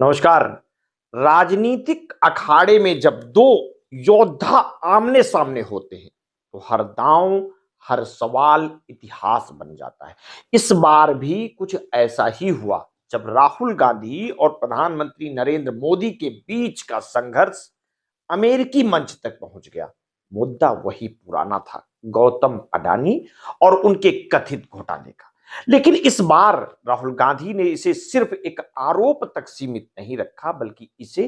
नमस्कार। राजनीतिक अखाड़े में जब दो योद्धा आमने सामने होते हैं तो हर दांव, हर सवाल इतिहास बन जाता है। इस बार भी कुछ ऐसा ही हुआ जब राहुल गांधी और प्रधानमंत्री नरेंद्र मोदी के बीच का संघर्ष अमेरिकी मंच तक पहुंच गया। मुद्दा वही पुराना था, गौतम अडानी और उनके कथित घोटाले का। लेकिन इस बार राहुल गांधी ने इसे सिर्फ एक आरोप तक सीमित नहीं रखा, बल्कि इसे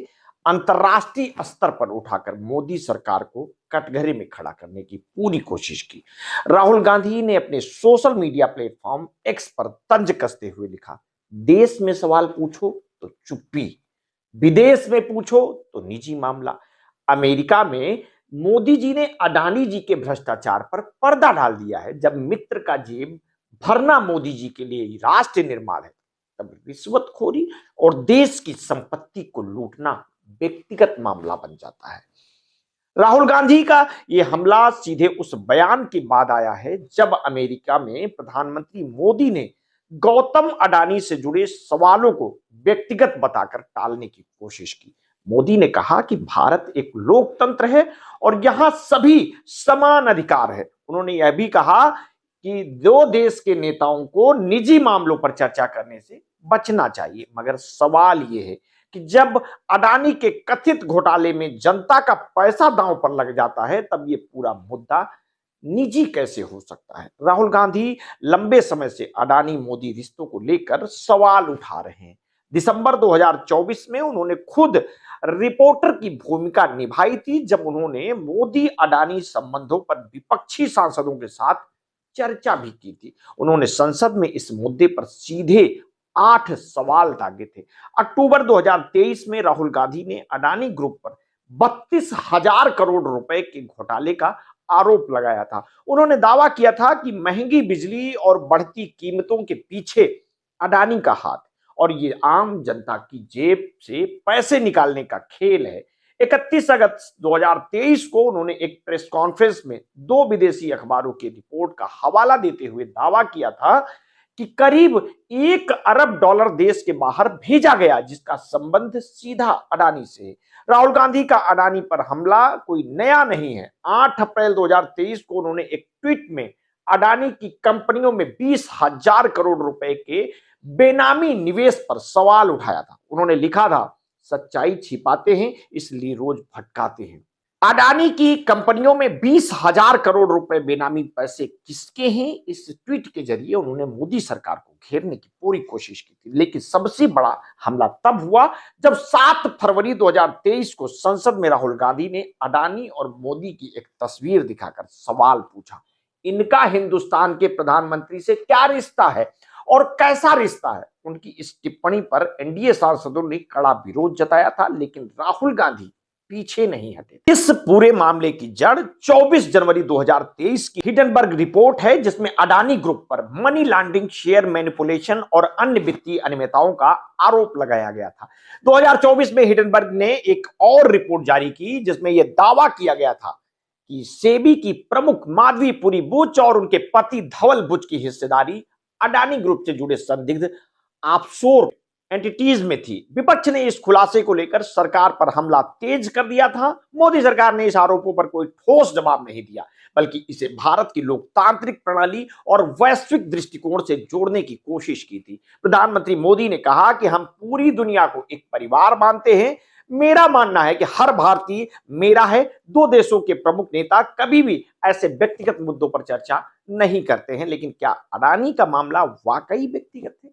अंतर्राष्ट्रीय स्तर पर उठाकर मोदी सरकार को कटघरे में खड़ा करने की पूरी कोशिश की। राहुल गांधी ने अपने सोशल मीडिया प्लेटफॉर्म एक्स पर तंज कसते हुए लिखा, देश में सवाल पूछो तो चुप्पी, विदेश में पूछो तो निजी मामला। अमेरिका में मोदी जी ने अडानी जी के भ्रष्टाचार पर पर्दा डाल दिया है। जब मित्र का जेब भरना मोदी जी के लिए राष्ट्र निर्माण है, तब रिश्वतखोरी और देश की संपत्ति को लूटना व्यक्तिगत मामला बन जाता है। राहुल गांधी का यह हमला सीधे उस बयान के बाद आया है जब अमेरिका में प्रधानमंत्री मोदी ने गौतम अडानी से जुड़े सवालों को व्यक्तिगत बताकर टालने की कोशिश की। मोदी ने कहा कि भारत एक लोकतंत्र है और यहां सभी समान अधिकार है। उन्होंने यह भी कहा कि दो देश के नेताओं को निजी मामलों पर चर्चा करने से बचना चाहिए। मगर सवाल यह है कि जब अडानी के कथित घोटाले में जनता का पैसा दांव पर लग जाता है, तब यह पूरा मुद्दा निजी कैसे हो सकता है। राहुल गांधी लंबे समय से अडानी मोदी रिश्तों को लेकर सवाल उठा रहे हैं। दिसंबर 2024 में उन्होंने खुद रिपोर्टर की भूमिका निभाई थी, जब उन्होंने मोदी अडानी संबंधों पर विपक्षी सांसदों के साथ चर्चा भी की थी। उन्होंने संसद में इस मुद्दे पर सीधे 8 सवाल दागे थे। अक्टूबर 2023 में राहुल गांधी ने अडानी ग्रुप पर 32,000 करोड़ रुपए के घोटाले का आरोप लगाया था। उन्होंने दावा किया था कि महंगी बिजली और बढ़ती कीमतों के पीछे अडानी का हाथ और ये आम जनता की जेब से पैसे निकालने का खेल है। 31 अगस्त 2023 को उन्होंने एक प्रेस कॉन्फ्रेंस में दो विदेशी अखबारों की रिपोर्ट का हवाला देते हुए दावा किया था कि करीब $1 अरब देश के बाहर भेजा गया, जिसका संबंध सीधा अडानी से है। राहुल गांधी का अडानी पर हमला कोई नया नहीं है। 8 अप्रैल 2023 को उन्होंने एक ट्वीट में अडानी की कंपनियों में 20,000 करोड़ रुपए के बेनामी निवेश पर सवाल उठाया था। उन्होंने लिखा था, सच्चाई छिपाते हैं इसलिए रोज भटकाते हैं। अडानी की कंपनियों में 20,000 करोड़ रुपए बेनामी पैसे किसके हैं? इस ट्वीट के जरिए उन्होंने मोदी सरकार को घेरने की पूरी कोशिश की थी। लेकिन सबसे बड़ा हमला तब हुआ जब 7 फरवरी 2023 को संसद में राहुल गांधी ने अडानी और मोदी की एक तस्वीर दिखाकर सवाल पूछा, इनका हिंदुस्तान के प्रधानमंत्री से क्या रिश्ता है और कैसा रिश्ता है। उनकी इस टिप्पणी पर एनडीए सांसदों ने कड़ा विरोध जताया था, लेकिन राहुल गांधी पीछे नहीं हटे। इस पूरे मामले की जड़ 24 जनवरी 2023 की हिडनबर्ग रिपोर्ट है, जिसमें अडानी ग्रुप पर मनी लॉन्ड्रिंग, शेयर मैनिपुलेशन और अन्य वित्तीय अनियमितताओं का आरोप लगाया गया था। 2024 में हिडनबर्ग ने एक और रिपोर्ट जारी की, जिसमें यह दावा किया गया था कि सेबी की प्रमुख माधवी पुरी बुच और उनके पति धवल बुच की हिस्सेदारी अडानी ग्रुप से जुड़े संदिग्ध ऑफशोर एंटिटीज में थी। विपक्ष ने इस खुलासे को लेकर सरकार पर हमला तेज कर दिया था। मोदी सरकार ने इस आरोपों पर कोई ठोस जवाब नहीं दिया, बल्कि इसे भारत की लोकतांत्रिक प्रणाली और वैश्विक दृष्टिकोण से जोड़ने की कोशिश की थी। प्रधानमंत्री मोदी ने कहा कि हम पूरी दुनिया को एक परिवार मानते हैं। मेरा मानना है कि हर भारतीय मेरा है। दो देशों के प्रमुख नेता कभी भी ऐसे व्यक्तिगत मुद्दों पर चर्चा नहीं करते हैं। लेकिन क्या अडानी का मामला वाकई व्यक्तिगत है?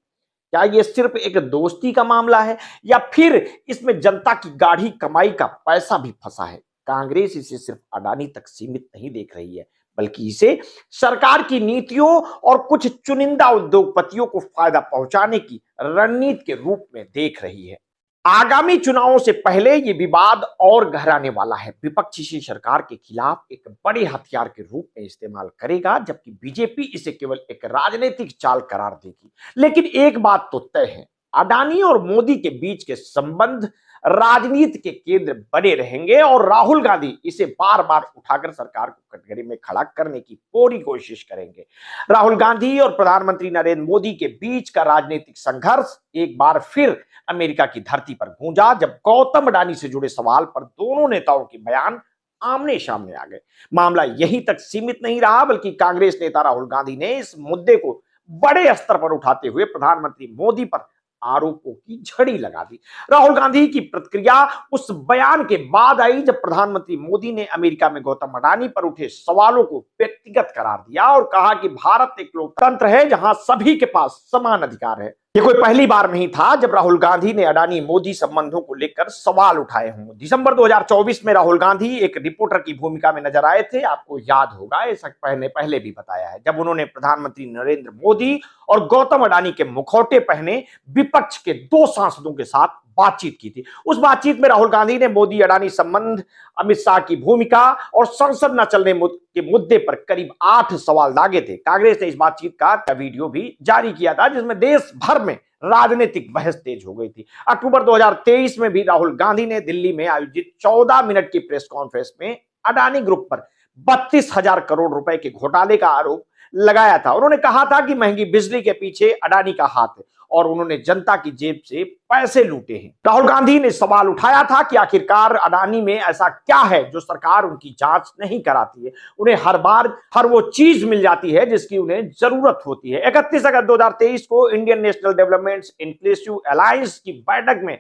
क्या यह सिर्फ एक दोस्ती का मामला है या फिर इसमें जनता की गाढ़ी कमाई का पैसा भी फंसा है? कांग्रेस इसे सिर्फ अडानी तक सीमित नहीं देख रही है, बल्कि इसे सरकार की नीतियों और कुछ चुनिंदा उद्योगपतियों को फायदा पहुंचाने की रणनीति के रूप में देख रही है। आगामी चुनावों से पहले यह विवाद और गहराने वाला है। विपक्ष इसे सरकार के खिलाफ एक बड़े हथियार के रूप में इस्तेमाल करेगा, जबकि बीजेपी इसे केवल एक राजनीतिक चाल करार देगी। लेकिन एक बात तो तय है, अडानी और मोदी के बीच के संबंध राजनीति के केंद्र बने रहेंगे और राहुल गांधी इसे बार बार उठाकर सरकार को कटघरे में खड़ा करने की पूरी कोशिश करेंगे। राहुल गांधी और प्रधानमंत्री नरेंद्र मोदी के बीच का राजनीतिक संघर्ष एक बार फिर अमेरिका की धरती पर गूंजा, जब गौतम अडानी से जुड़े सवाल पर दोनों नेताओं के बयान आमने सामने आ गए। मामला यहीं तक सीमित नहीं रहा, बल्कि कांग्रेस नेता राहुल गांधी ने इस मुद्दे को बड़े स्तर पर उठाते हुए प्रधानमंत्री मोदी पर आरोपों की झड़ी लगा दी। राहुल गांधी की प्रतिक्रिया उस बयान के बाद आई जब प्रधानमंत्री मोदी ने अमेरिका में गौतम अडानी पर उठे सवालों को व्यक्तिगत करार दिया और कहा कि भारत एक लोकतंत्र है जहां सभी के पास समान अधिकार है। ये कोई पहली बार नहीं था जब राहुल गांधी ने अडानी मोदी संबंधों को लेकर सवाल उठाए हों। दिसंबर 2024 में राहुल गांधी एक रिपोर्टर की भूमिका में नजर आए थे, आपको याद होगा, ऐसा पहले भी बताया है, जब उन्होंने प्रधानमंत्री नरेंद्र मोदी और गौतम अडानी के मुखौटे पहने विपक्ष के दो सांसदों के साथ बातचीत की थी। उस बातचीत में राहुल गांधी ने मोदी अडानी संबंध, अमित शाह की भूमिका और संसद न चलने के मुद्दे पर करीब 8 सवाल दागे थे। कांग्रेस ने इस बातचीत का वीडियो भी जारी किया था, जिसमें देश भर में राजनीतिक बहस तेज हो गई थी। अक्टूबर 2023 में भी राहुल गांधी ने दिल्ली में आयोजित 14 मिनट की प्रेस कॉन्फ्रेंस में अडानी ग्रुप पर 32,000 करोड़ रुपए के घोटाले का आरोप लगाया था। उन्होंने कहा था कि महंगी बिजली के पीछे अडानी का हाथ है और उन्होंने जनता की जेब से पैसे लूटे हैं। राहुल गांधी ने सवाल उठाया था कि आखिरकार अडानी में ऐसा क्या है जो सरकार उनकी जांच नहीं कराती है। उन्हें हर बार हर वो चीज मिल जाती है जिसकी उन्हें जरूरत होती है। 31 अगस्त 2023 को Indian national development inclusive alliance की बैठक में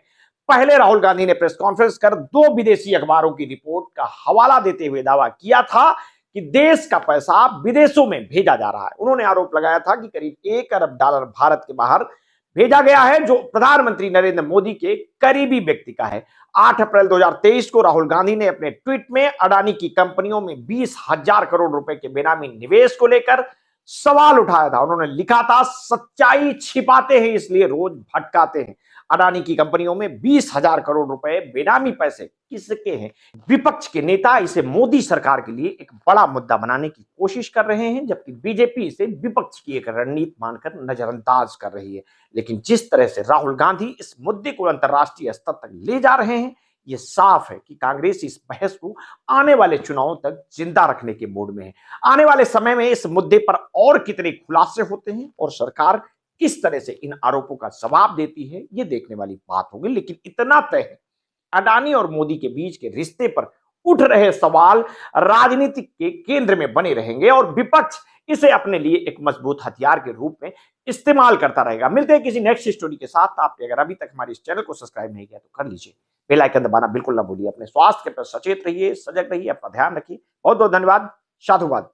पहले राहुल गांधी ने प्रेस कॉन्फ्रेंस कर 2 विदेशी अखबारों की रिपोर्ट का हवाला देते हुए दावा किया था कि देश का पैसा विदेशों में भेजा जा रहा है। उन्होंने आरोप लगाया था कि करीब $1 अरब भारत के बाहर भेजा गया है, जो प्रधानमंत्री नरेंद्र मोदी के करीबी व्यक्ति का है। 8 अप्रैल 2023 को राहुल गांधी ने अपने ट्वीट में अडानी की कंपनियों में 20,000 करोड़ रुपए के बेनामी निवेश को लेकर सवाल उठाया था। उन्होंने लिखा था, सच्चाई छिपाते हैं इसलिए रोज भटकाते हैं। अडानी की कंपनियों में 20,000 करोड़ रुपए बेनामी पैसे किसके हैं? विपक्ष के नेता इसे मोदी सरकार के लिए एक बड़ा मुद्दा बनाने की कोशिश कर रहे हैं, जबकि बीजेपी इसे विपक्ष की एक रणनीति मानकर नजरअंदाज कर रही है। लेकिन जिस तरह से राहुल गांधी इस मुद्दे को अंतर्राष्ट्रीय स्तर तक ले जा रहे हैं, यह साफ है कि कांग्रेस इस बहस को आने वाले चुनावों तक जिंदा रखने के मूड में है। आने वाले समय में इस मुद्दे पर और कितने खुलासे होते हैं और सरकार किस तरह से इन आरोपों का जवाब देती है, ये देखने वाली बात होगी। लेकिन इतना तय है, अडानी और मोदी के बीच के रिश्ते पर उठ रहे सवाल राजनीति के केंद्र में बने रहेंगे और विपक्ष इसे अपने लिए एक मजबूत हथियार के रूप में इस्तेमाल करता रहेगा। मिलते हैं किसी नेक्स्ट स्टोरी के साथ। आपने अगर अभी तक हमारे इस चैनल को सब्सक्राइब नहीं किया तो कर लीजिए, बेल आइकन दबाना बिल्कुल ना भूलिए। अपने स्वास्थ्य के प्रति सचेत रहिए, सजग रहिए, अपना ध्यान रखिए। बहुत बहुत धन्यवाद। साधुवाद।